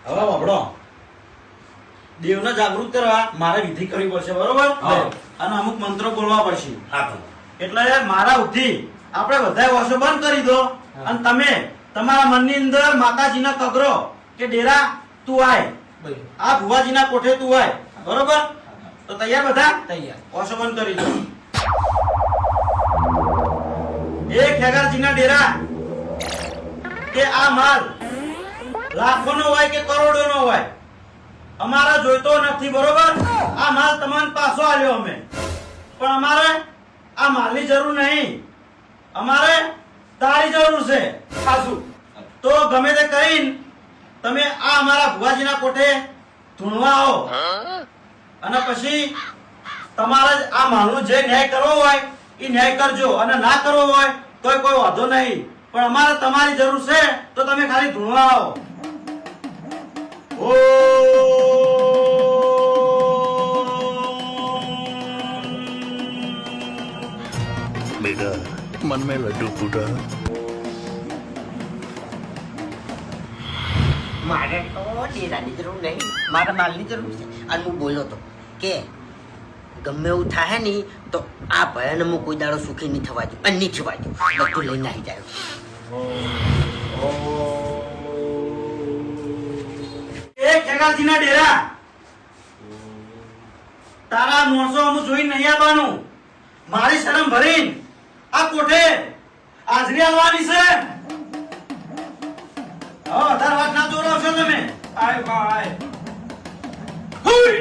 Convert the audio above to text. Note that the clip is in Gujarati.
હવે વાપડો દેવને જાગૃત કરવા મારે વિધિ કરવી પડશે, બરોબર? અને અમુક મંત્રો બોલવા પડશે. એટલે મારા ઉઠી આપણે બધા વર્ષો બંધ કરી દો અને તમે તમારા મનની અંદર માતાજીના કગરો કે ડેરા તું આય, આ ભુવાજીના કોઠે તું આય, બરોબર? તો તૈયાર બધા? તૈયાર. વર્ષો બંધ કરી દો. એ ખેગારજીના ડેરા કે આ માલ લાખોનો હોય કે કરોડોનો હોય, અમારે જોઈતો નથી, બરોબર? આ માલ તમને પાછો આલ્યો અમે, પણ અમારે આ માલની જરૂર નહીં, અમારે તારી જરૂર છે. ખાસું તો ગમે તે કરીને તમે આ અમારા ભુવાજીના કોઠે ધૂણવા આવો અને પછી તમારે આ માલનો જે ન્યાય કરવો હોય એ ન્યાય કરજો, અને ના કરવો હોય તોય કોઈ વાંધો નહીં, પણ અમારે તમારી જરૂર છે તો તમે ખાલી ધૂણવા આવો. बेटा मन में लड्डू फूटा. મારે તો ડેરાની જરૂર નહીં, મારે માલની જરૂર છે. અને હું બોલ્યો તો કે ગમે એવું થાય ને તો આ ભયાને હું કોઈ દાડો સુખી નહીં થવા દઉં અને નહીં થવા દઉં, બધું લઈને આવી જાય. એ ખેગારજીના ડેરા તારા મોણસો અમુક જોઈ નહીં આવવાનું, મારી શરમ ભરીને આ કોઠે હાજરી આવવાની છે. વધારે વાત ના જોડો છો તમે. આય બાય. હુઈ!